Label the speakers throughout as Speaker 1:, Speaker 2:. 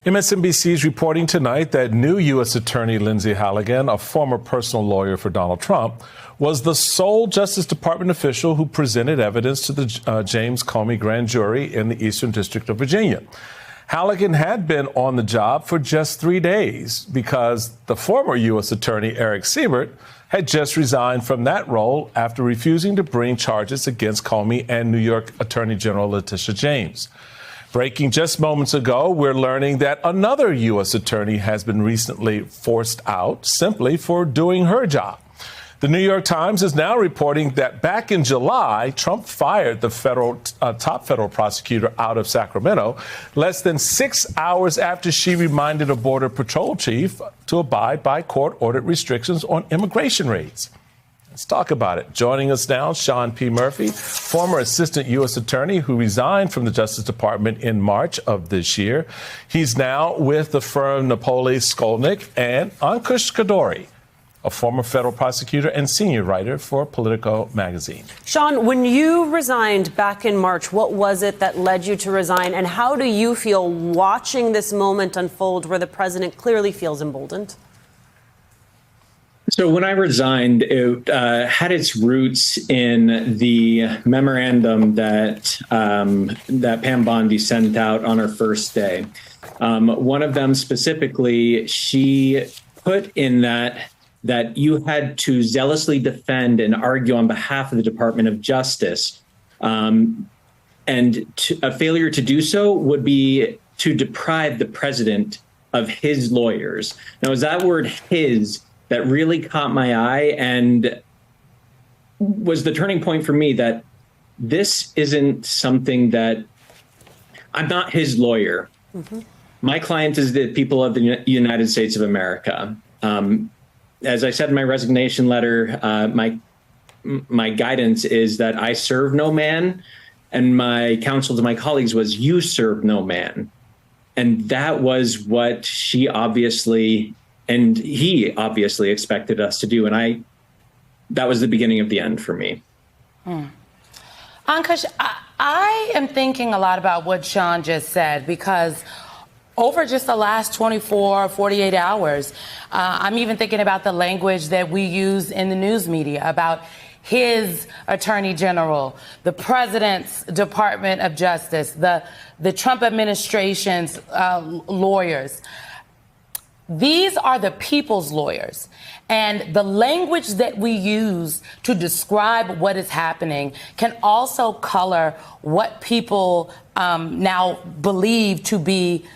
Speaker 1: MSNBC is reporting tonight that new U.S. Attorney Lindsay Halligan, a former personal lawyer for Donald Trump, was the sole Justice Department official who presented evidence to the James Comey grand jury in the Eastern District of Virginia. Halligan had been on the job for just 3 days because the former U.S. Attorney Eric Siebert had just resigned from that role after refusing to bring charges against Comey and New York Attorney General Letitia James. Breaking just moments ago, we're learning that another U.S. attorney has been recently forced out simply for doing her job. The New York Times is now reporting that back in July, Trump fired the top federal prosecutor out of Sacramento less than 6 hours after she reminded a Border Patrol chief to abide by court-ordered restrictions on immigration raids. Let's talk about it. Joining us now, Sean P. Murphy, former assistant U.S. attorney who resigned from the Justice Department in March of this year. He's now with the firm Napoli Skolnick, and Ankush Kadori, a former federal prosecutor and senior writer for Politico magazine.
Speaker 2: Sean, when you resigned back in March, what was it that led you to resign? And how do you feel watching this moment unfold where the president clearly feels emboldened?
Speaker 3: So when I resigned, it had its roots in the memorandum that Pam Bondi sent out on her first day. One of them specifically, she put in that you had to zealously defend and argue on behalf of the Department of Justice. And a failure to do so would be to deprive the president of his lawyers. Now, is that word "his" that really caught my eye and was the turning point for me that this isn't something that I'm not his lawyer. Mm-hmm. My client is the people of the United States of America. As I said in my resignation letter, my guidance is that I serve no man, and my counsel to my colleagues was you serve no man. And that was what she obviously and he obviously expected us to do. And that was the beginning of the end for me.
Speaker 4: Ankush, I am thinking a lot about what Sean just said, because over just the last 24, 48 hours, I'm even thinking about the language that we use in the news media about his attorney general, the president's Department of Justice, the Trump administration's lawyers. These are the people's lawyers, and the language that we use to describe what is happening can also color what people now believe to be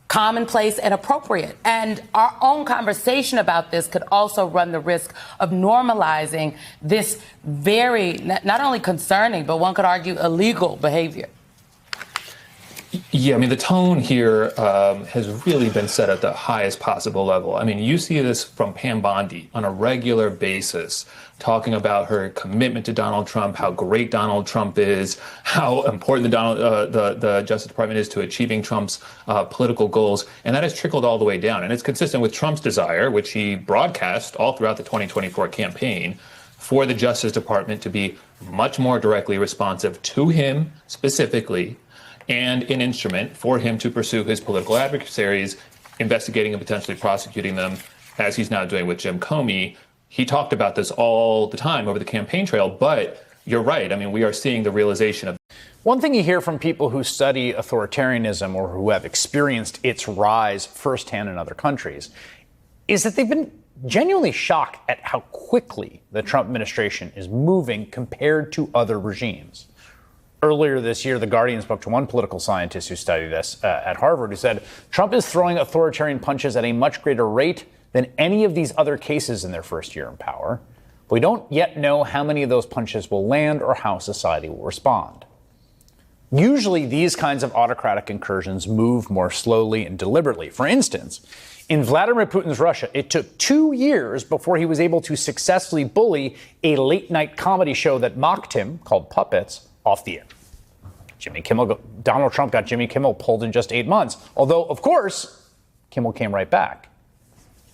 Speaker 4: commonplace and appropriate. And our own conversation about this could also run the risk of normalizing this very, not only concerning, but one could argue illegal behavior.
Speaker 5: Yeah, I mean, the tone here has really been set at the highest possible level. I mean, you see this from Pam Bondi on a regular basis, talking about her commitment to Donald Trump, how great Donald Trump is, how important the Justice Department is to achieving Trump's political goals. And that has trickled all the way down. And it's consistent with Trump's desire, which he broadcast all throughout the 2024 campaign, for the Justice Department to be much more directly responsive to him specifically, and an instrument for him to pursue his political adversaries, investigating and potentially prosecuting them, as he's now doing with Jim Comey. He talked about this all the time over the campaign trail, but you're right. I mean, we are seeing the realization of.
Speaker 6: One thing you hear from people who study authoritarianism or who have experienced its rise firsthand in other countries is that they've been genuinely shocked at how quickly the Trump administration is moving compared to other regimes. Earlier this year, The Guardian spoke to one political scientist who studied this at Harvard, who said Trump is throwing authoritarian punches at a much greater rate than any of these other cases in their first year in power. But we don't yet know how many of those punches will land or how society will respond. Usually, these kinds of autocratic incursions move more slowly and deliberately. For instance, in Vladimir Putin's Russia, it took 2 years before he was able to successfully bully a late-night comedy show that mocked him, called Puppets, off the air. Donald Trump got Jimmy Kimmel pulled in just 8 months, although, of course, Kimmel came right back.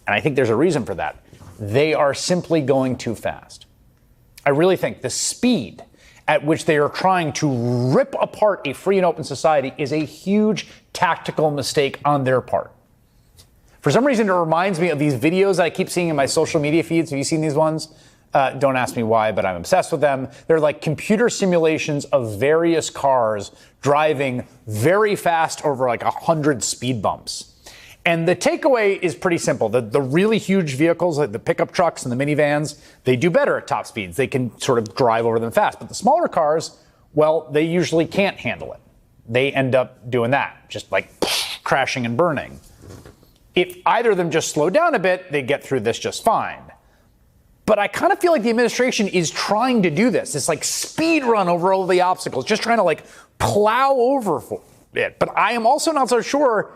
Speaker 6: And I think there's a reason for that. They are simply going too fast. I really think the speed at which they are trying to rip apart a free and open society is a huge tactical mistake on their part. For some reason, it reminds me of these videos I keep seeing in my social media feeds. Have you seen these ones? Don't ask me why, but I'm obsessed with them. They're like computer simulations of various cars driving very fast over like 100 speed bumps. And the takeaway is pretty simple. The really huge vehicles, like the pickup trucks and the minivans, they do better at top speeds. They can sort of drive over them fast. But the smaller cars, well, they usually can't handle it. They end up doing that, just like crashing and burning. If either of them just slow down a bit, they get through this just fine. But I kind of feel like the administration is trying to do this like speed run over all the obstacles, just trying to like plow over for it. But I am also not so sure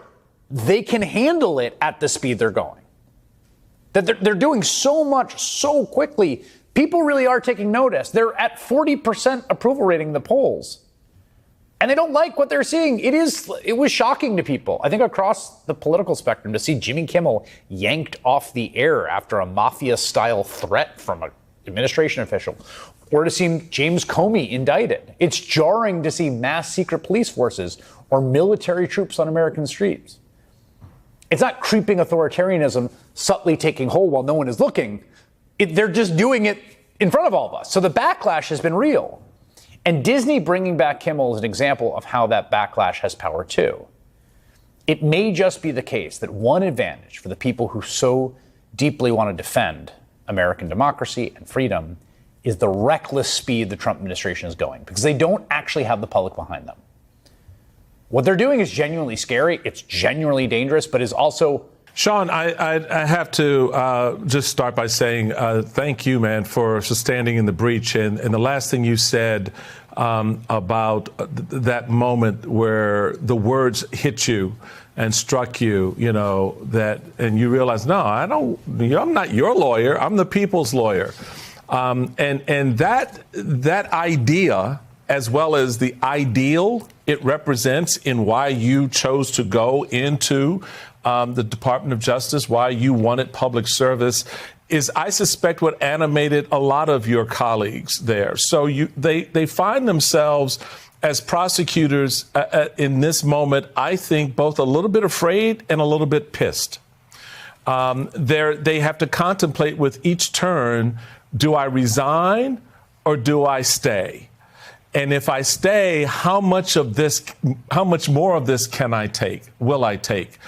Speaker 6: they can handle it at the speed they're going. That they're doing so much so quickly. People really are taking notice. They're at 40% approval rating in the polls. And they don't like what they're seeing. It was shocking to people, I think, across the political spectrum, to see Jimmy Kimmel yanked off the air after a mafia-style threat from an administration official, or to see James Comey indicted. It's jarring to see mass secret police forces or military troops on American streets. It's not creeping authoritarianism subtly taking hold while no one is looking. They're just doing it in front of all of us. So the backlash has been real. And Disney bringing back Kimmel is an example of how that backlash has power too. It may just be the case that one advantage for the people who so deeply want to defend American democracy and freedom is the reckless speed the Trump administration is going, because they don't actually have the public behind them. What they're doing is genuinely scary. It's genuinely dangerous, but is also...
Speaker 1: Sean, I have to just start by saying thank you, man, for standing in the breach. And the last thing you said about that moment where the words hit you and struck you, and you realize, no, I'm not your lawyer. I'm the people's lawyer. And that idea, as well as the ideal it represents in why you chose to go into the Department of Justice, why you wanted public service, is, I suspect, what animated a lot of your colleagues there. So they find themselves as prosecutors in this moment, I think, both a little bit afraid and a little bit pissed. They have to contemplate with each turn, do I resign or do I stay? And if I stay, how much more of this will I take?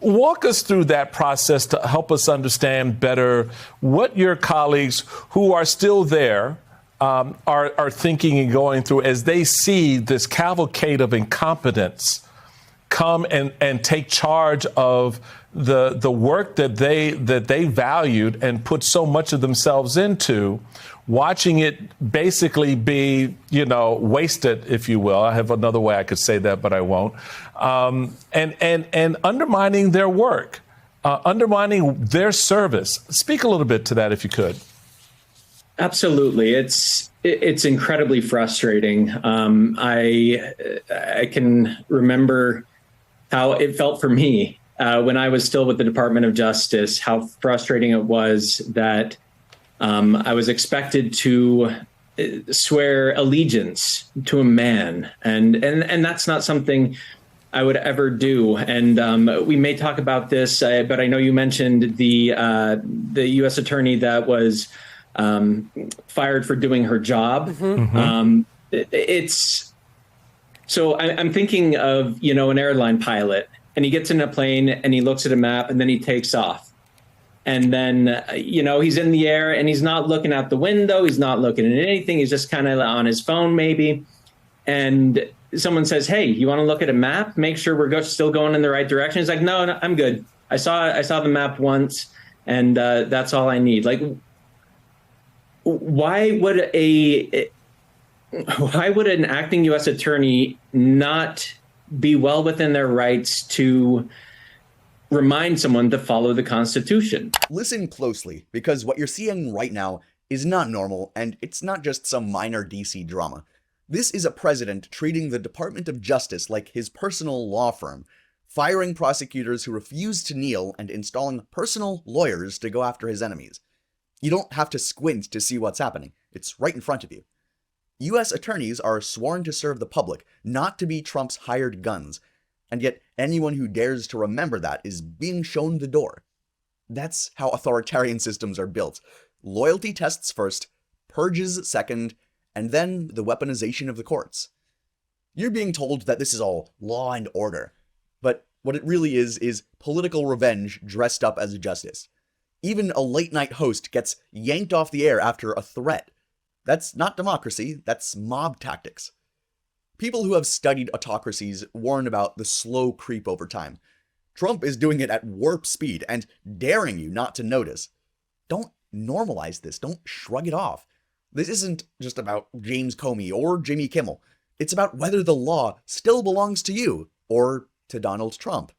Speaker 1: Walk us through that process to help us understand better what your colleagues who are still there are thinking and going through as they see this cavalcade of incompetence come and take charge of the work that they valued and put so much of themselves into, watching it basically be, wasted, if you will. I have another way I could say that, but I won't. And undermining their work, undermining their service. Speak a little bit to that, if you could.
Speaker 3: Absolutely. It's incredibly frustrating. I can remember how it felt for me when I was still with the Department of Justice, how frustrating it was that I was expected to swear allegiance to a man, and that's not something I would ever do. And we may talk about this, but I know you mentioned the U.S. attorney that was fired for doing her job. Mm-hmm. So I'm thinking of an airline pilot, and he gets in a plane and he looks at a map and then he takes off. And then, he's in the air and he's not looking out the window. He's not looking at anything. He's just kind of on his phone, maybe. And someone says, "Hey, you want to look at a map? Make sure we're still going in the right direction." He's like, no, I'm good. I saw the map once, and that's all I need. Like, why would an acting U.S. attorney not be well within their rights to remind someone to follow the Constitution?
Speaker 7: Listen closely, because what you're seeing right now is not normal, and it's not just some minor DC drama. This is a president treating the Department of Justice like his personal law firm, firing prosecutors who refuse to kneel and installing personal lawyers to go after his enemies. You don't have to squint to see what's happening. It's right in front of you. US attorneys are sworn to serve the public, not to be Trump's hired guns. And yet, anyone who dares to remember that is being shown the door. That's how authoritarian systems are built. Loyalty tests first, purges second, and then the weaponization of the courts. You're being told that this is all law and order, but what it really is political revenge dressed up as justice. Even a late-night host gets yanked off the air after a threat. That's not democracy, that's mob tactics. People who have studied autocracies warn about the slow creep over time. Trump is doing it at warp speed and daring you not to notice. Don't normalize this, don't shrug it off. This isn't just about James Comey or Jimmy Kimmel. It's about whether the law still belongs to you or to Donald Trump.